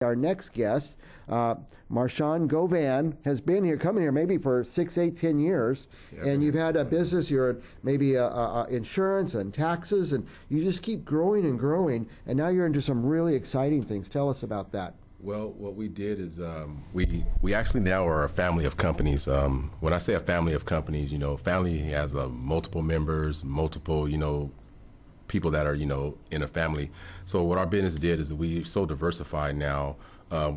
Our next guest, Marshawn Govan, has been here, coming here maybe for 6, 8, 10 years, and you've had a business. You're maybe insurance and taxes, and you just keep growing and growing, and now you're into some really exciting things. Tell us about that. Well, what we did is we actually now are a family of companies. When I say a family of companies, family has multiple members, multiple, people that are, in a family. So what our business did is we so diversified now.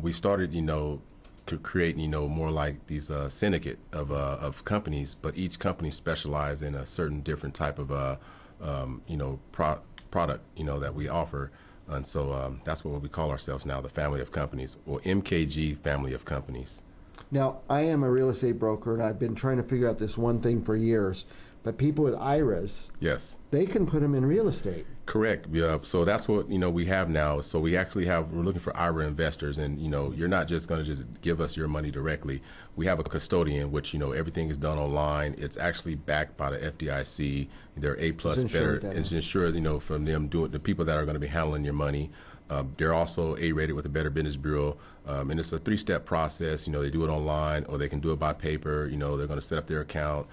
We started, to create, more like these syndicate of companies, but each company specialized in a certain different type of, product, that we offer. And so that's what we call ourselves now, the family of companies, or MKG family of companies. Now, I am a real estate broker, and I've been trying to figure out this one thing for years. But people with IRAs, yes, they can put them in real estate. Correct. Yeah. So that's what we have now. So we're looking for IRA investors, and you're not just going to just give us your money directly. We have a custodian, which everything is done online. It's actually backed by the FDIC. They're A+ better. It's insured, from them doing the people that are going to be handling your money. They're also A-rated with the Better Business Bureau, and it's a 3-step process. They do it online, or they can do it by paper. They're going to set up their account,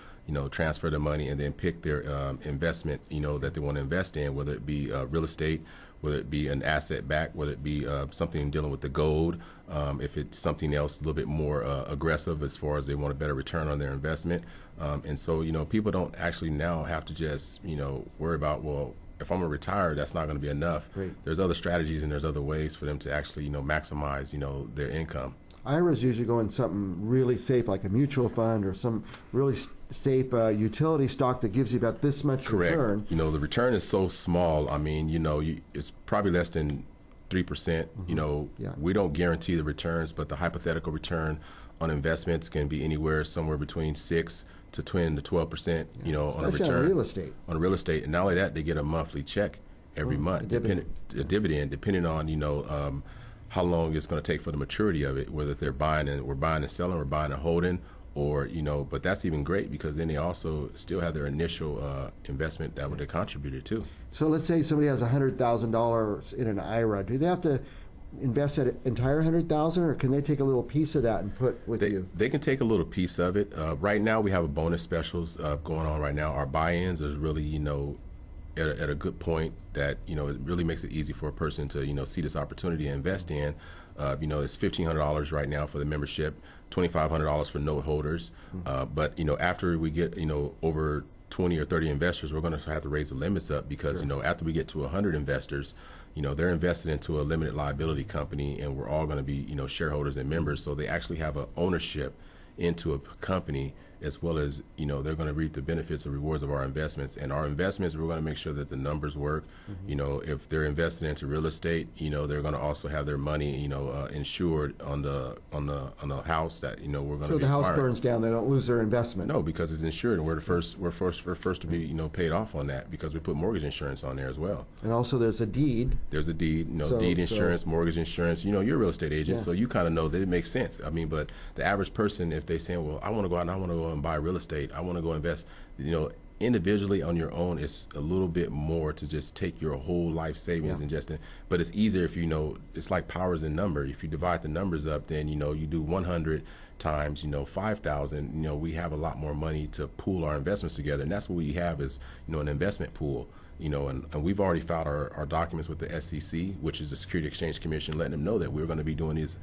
transfer the money, and then pick their investment, that they want to invest in, whether it be real estate, whether it be an asset back, whether it be something dealing with the gold, if it's something else a little bit more aggressive as far as they want a better return on their investment. And so, people don't actually now have to just, worry about, well, if I'm going to retire, that's not going to be enough. Right. There's other strategies and there's other ways for them to actually, maximize, their income. IRAs usually go in something really safe, like a mutual fund or some really safe utility stock that gives you about this much Correct. Return. The return is so small. I mean, it's probably less than 3%. Mm-hmm. Yeah. We don't guarantee the returns, but the hypothetical return on investments can be anywhere somewhere between 6 to 10 to 12%. Yeah. On a Especially return on real estate. On real estate, and not only that, they get a monthly check every month, a dividend, depending on how long it's going to take for the maturity of it, whether we're buying and selling, or buying and holding, or, but that's even great because then they also still have their initial investment that they contributed to. So let's say somebody has $100,000 in an IRA. Do they have to invest that entire $100,000, or can they take a little piece of that and put with you? They can take a little piece of it. Right now we have a bonus specials going on right now. Our buy-ins is really, at a good point that, it really makes it easy for a person to, see this opportunity to invest in. It's $1,500 right now for the membership, $2,500 for note holders. But, after we get, over 20 or 30 investors, we're going to have to raise the limits up because, Sure. After we get to 100 investors, they're invested into a limited liability company, and we're all going to be, shareholders and members. So they actually have an ownership into a company, as well as, they're going to reap the benefits and rewards of our investments. And our investments, we're going to make sure that the numbers work. Mm-hmm. If they're invested into real estate, they're going to also have their money, insured on the house that, we're going to be So the house acquiring. burns down, they don't lose their investment. No, because it's insured, and we're first to be, paid off on that because we put mortgage insurance on there as well. And also there's a deed. There's a deed, deed insurance, mortgage insurance. You're a real estate agent, Yeah. so you kind of know that it makes sense. I mean, but the average person, if they say, well, I want to go out and I want to go and buy real estate, I want to go invest, individually on your own, it's a little bit more to just take your whole life savings Yeah. and just, but it's easier if it's like powers in number. If you divide the numbers up, then, you do 100 times, 5,000, we have a lot more money to pool our investments together. And that's what we have is, an investment pool. And we've already filed our documents with the SEC, which is the Security Exchange Commission, letting them know that we're going to be doing these,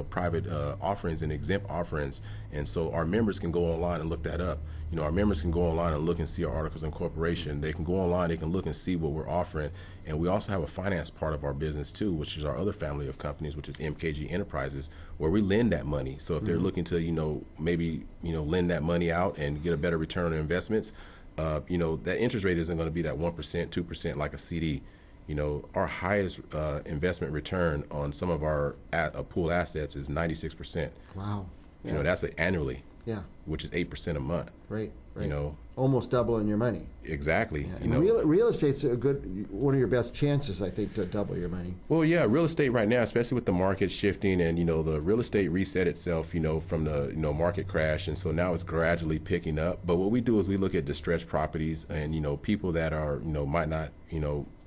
private offerings and exempt offerings. And so our members can go online and look that up. Our members can go online and look and see our articles of incorporation. They can go online, they can look and see what we're offering. And we also have a finance part of our business too, which is our other family of companies, which is MKG Enterprises, where we lend that money. So if they're looking to, maybe, lend that money out and get a better return on investments, that interest rate isn't going to be that 1%, 2% like a CD. Our highest investment return on some of our pool assets is 96%. Wow. Yeah. That's annually. Yeah. Which is 8% a month. Right. Almost doubling your money. Exactly. Yeah. Real estate's one of your best chances, I think, to double your money. Well, yeah, real estate right now, especially with the market shifting and, the real estate reset itself, from the, market crash. And so now it's gradually picking up. But what we do is we look at distressed properties and, people that are, might not,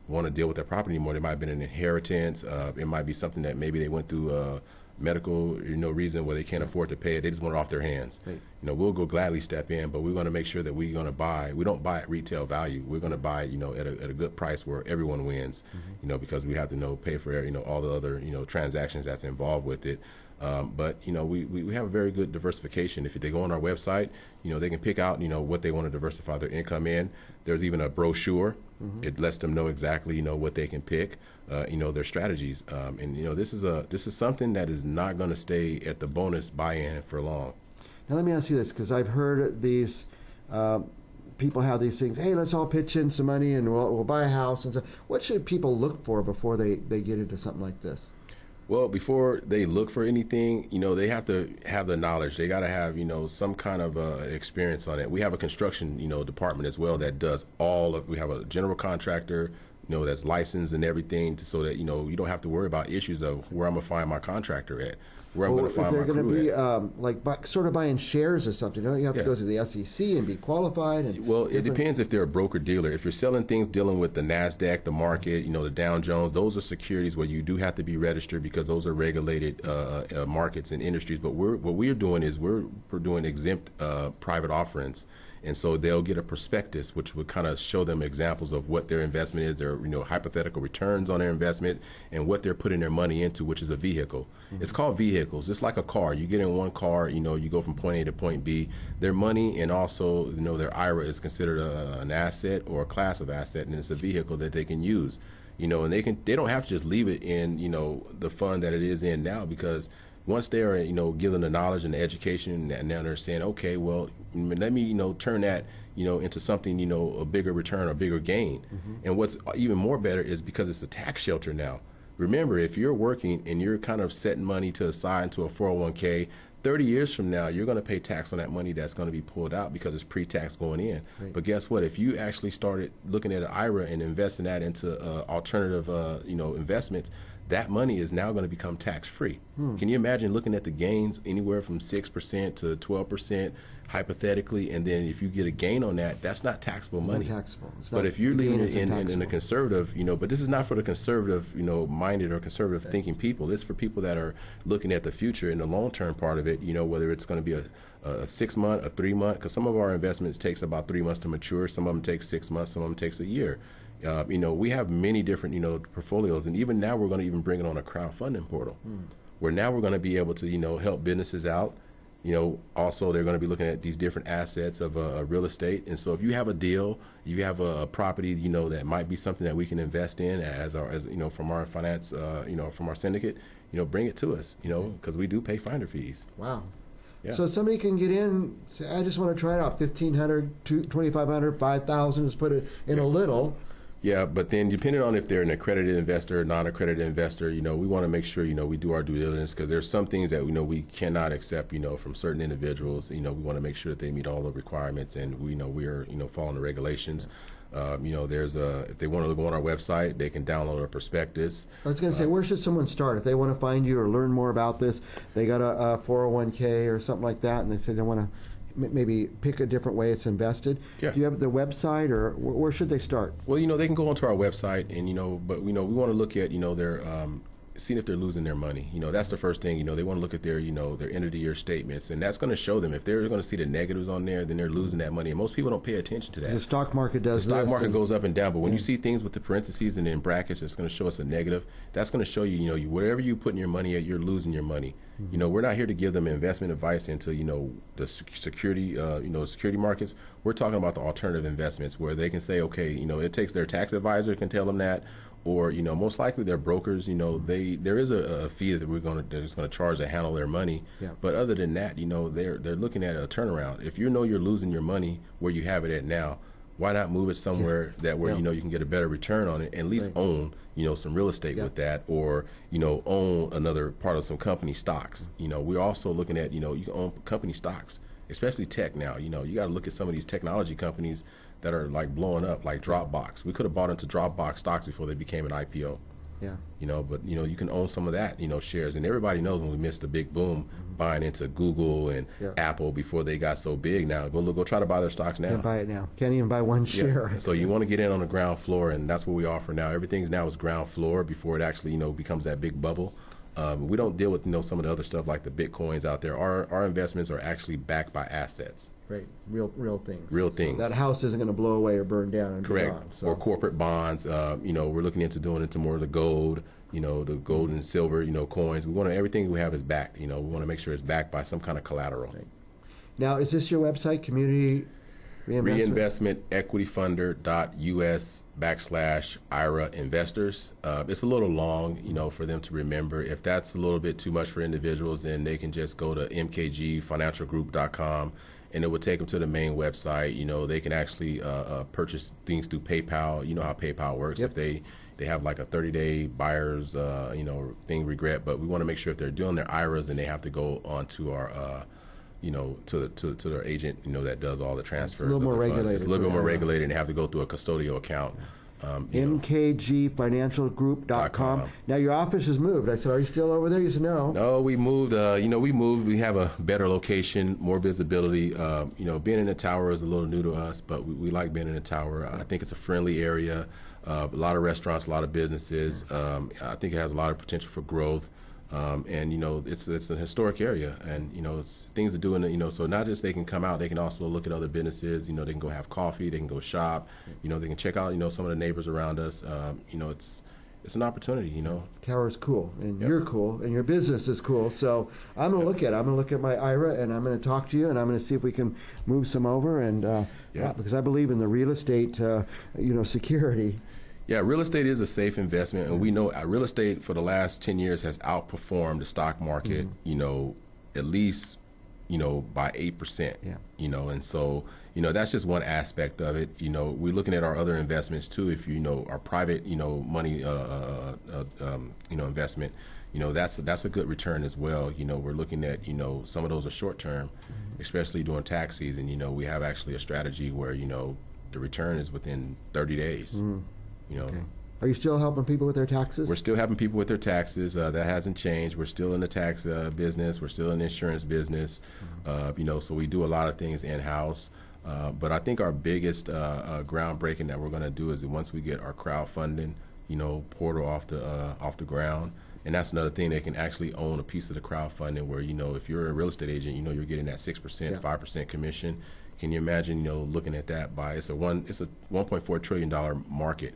want to deal with that property anymore. There might have been an inheritance. It might be something that maybe they went through medical, reason where they can't afford to pay it. They just want it off their hands. Right. We'll go gladly step in, but we're going to make sure that we're going to buy. We don't buy at retail value. We're going to buy, at a good price where everyone wins. Because we have to pay for all the other transactions that's involved with it. But we have a very good diversification. If they go on our website, they can pick out what they want to diversify their income in. There's even a brochure. It lets them know exactly what they can pick. Their strategies. This is something that is not going to stay at the bonus buy-in for long. Now let me ask you this, because I've heard these people have these things. Hey, let's all pitch in some money and we'll buy a house and so. What should people look for before they get into something like this? Well, before they look for anything, they have to have the knowledge. They got to have, some kind of experience on it. We have a construction, department as well that does we have a general contractor, that's licensed and everything so that, you don't have to worry about issues of where I'm going to find my contractor at, where I'm going to find my crew at. They're going to be sort of buying shares or something. Don't you have to go through the SEC and be qualified? Well, it depends if they're a broker-dealer. If you're selling things dealing with the NASDAQ, the market, the Dow Jones, those are securities where you do have to be registered because those are regulated markets and industries. But what we're doing is we're doing exempt private offerings. And so they'll get a prospectus, which would kind of show them examples of what their investment is, their hypothetical returns on their investment, and what they're putting their money into, which is a vehicle. It's called vehicles. It's like a car. You get in one car, you go from point A to point B. Their money and also, their IRA is considered an asset or a class of asset, and it's a vehicle that they can use. And they don't have to just leave it in, the fund that it is in now, because once they are, given the knowledge and the education, and now they're saying, okay, well, let me, turn that, into something, a bigger return or bigger gain. And what's even more better is because it's a tax shelter now. Remember, if you're working and you're kind of setting money to the side into a 401k, 30 years from now, you're going to pay tax on that money that's going to be pulled out because it's pre-tax going in. Right. But guess what? If you actually started looking at an IRA and investing that into alternative, investments, that money is now going to become tax-free. Can you imagine looking at the gains anywhere from 6% to 12%, hypothetically, and then if you get a gain on that, that's not taxable money. Not taxable. But if you're leaving it in a conservative, but this is not for the conservative, minded or conservative thinking people. It's for people that are looking at the future and the long-term part of it, whether it's going to be a 6 month, a 3 month, because some of our investments takes about 3 months to mature. Some of them take 6 months, some of them takes a year. We have many different, portfolios, and even now we're going to even bring it on a crowdfunding portal, where now we're going to be able to, help businesses out. Also they're going to be looking at these different assets of real estate, and so if you have a deal, you have a property, that might be something that we can invest in from our finance, from our syndicate, bring it to us, because we do pay finder fees. Wow. Yeah. So somebody can get in, say, I just want to try it out, $1,500, $2,500, $5,000, just put it in a little. Yeah, but then depending on if they're an accredited investor or non-accredited investor, we want to make sure, we do our due diligence, because there's some things that, we cannot accept, from certain individuals. We want to make sure that they meet all the requirements, and we're, following the regulations. If they want to go on our website, they can download a prospectus. I was going to say, where should someone start? If they want to find you or learn more about this, they got a 401k or something like that, and they say they want to maybe pick a different way it's invested. Yeah. Do you have the website, or where should they start? Well, they can go onto our website, and but we want to look at their seeing if they're losing their money. That's the first thing. They want to look at their their end of the year statements, and that's going to show them if they're going to see the negatives on there, then they're losing that money. And most people don't pay attention to that. The stock market does. The stock market goes up and down, but when you see things with the parentheses and then brackets, it's going to show us a negative. That's going to show you, wherever you put in your money, you're losing your money. We're not here to give them investment advice into the security security markets. We're talking about the alternative investments where they can say, okay, it takes their tax advisor can tell them that. Or most likely their brokers, there is a fee that they're just going to charge to handle their money. Yeah. But other than that, they're looking at a turnaround. If you're losing your money where you have it at now, why not move it somewhere you can get a better return on it, and at least own some real estate with that, or own another part of some company stocks. We're also looking at you can own company stocks, especially tech now. You got to look at some of these technology companies that are like blowing up, like Dropbox. We could have bought into Dropbox stocks before they became an IPO. Yeah. But you can own some of that, shares. And everybody knows when we missed the big boom buying into Google and Apple before they got so big. Now go try to buy their stocks now. Can't buy it now. Can't even buy one share. So you want to get in on the ground floor, and that's what we offer now. Everything now is ground floor before it actually becomes that big bubble. We don't deal with some of the other stuff like the Bitcoins out there. Our investments are actually backed by assets. Right, real things. Real things. So that house isn't going to blow away or burn down and Correct. be gone. So. Or corporate bonds. We're looking into doing into more of the gold. The gold and silver. Coins. We want everything we have is backed. We want to make sure it's backed by some kind of collateral. Right. Now, is this your website, Community Reinvestmentequityfunder.us/IRA investors. It's a little long, for them to remember. If that's a little bit too much for individuals, then they can just go to mkgfinancialgroup.com. And it would take them to the main website. They can actually purchase things through PayPal. You know how PayPal works. Yep. If they have like a 30-day buyer's, thing regret. But we want to make sure if they're doing their IRAs, then they have to go onto our, to their agent, that does all the transfers. It's a little more regulated. It's a little bit more regulated, and they have to go through a custodial account. mkgfinancialgroup.com. Now your office has moved. I said, are you still over there? You said no. No, we moved. We moved. We have a better location, more visibility. Being in the tower is a little new to us, but we like being in the tower. I think it's a friendly area. A lot of restaurants, a lot of businesses. I think it has a lot of potential for growth. It's a historic area, and it's things to do in it. So not just they can come out, they can also look at other businesses. They can go have coffee, they can go shop. They can check out some of the neighbors around us. It's an opportunity. Tower's cool, and you're cool, and your business is cool. So I'm gonna look at it. I'm gonna look at my IRA, and I'm gonna talk to you, and I'm gonna see if we can move some over, and because I believe in the real estate, security. Yeah, real estate is a safe investment, and we know real estate for the last 10 years has outperformed the stock market, at least, by 8%, and so, that's just one aspect of it. We're looking at our other investments too. If our private, money, investment, that's a good return as well. We're looking at, some of those are short term, especially during tax season. We have actually a strategy where, the return is within 30 days. Okay. Are you still helping people with their taxes? We're still helping people with their taxes. That hasn't changed. We're still in the tax business. We're still in the insurance business. So we do a lot of things in-house. But I think our biggest groundbreaking that we're going to do is that once we get our crowdfunding, portal off the ground. And that's another thing. They can actually own a piece of the crowdfunding where, if you're a real estate agent, you're getting that 6%, 5% commission. Can you imagine, looking at that it's a $1.4 trillion market.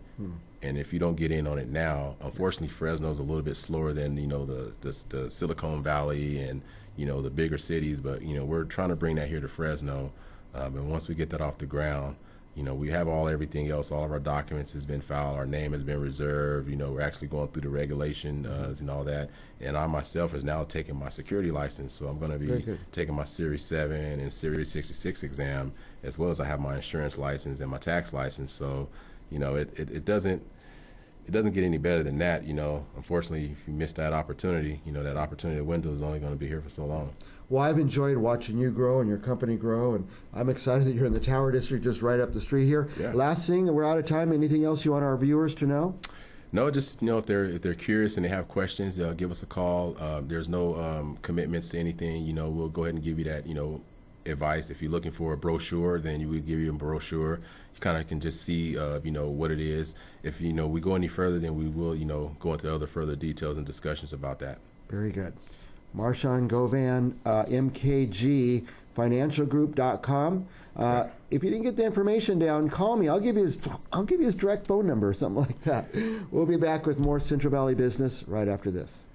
And if you don't get in on it now, unfortunately, Fresno's a little bit slower than, the Silicon Valley and, the bigger cities. But, we're trying to bring that here to Fresno. And once we get that off the ground, we have everything else. All of our documents has been filed. Our name has been reserved. We're actually going through the regulation and all that. And I myself is now taking my security license. So I'm going to be taking my Series 7 and Series 66 exam, as well as I have my insurance license and my tax license. So, it doesn't get any better than that. Unfortunately, if you miss that opportunity, that opportunity window is only going to be here for so long. Well, I've enjoyed watching you grow and your company grow, and I'm excited that you're in the Tower District just right up the street here. Yeah. Last thing, we're out of time. Anything else you want our viewers to know? No, just, if they're curious and they have questions, give us a call. There's no commitments to anything. We'll go ahead and give you that, advice. If you're looking for a brochure, then we give you a brochure. You kind of can just see, what it is. If, we go any further, then we will, go into other further details and discussions about that. Very good. Marshawn Govan, mkgfinancialgroup.com. If you didn't get the information down, call me. I'll give you his direct phone number or something like that. We'll be back with more Central Valley Business right after this.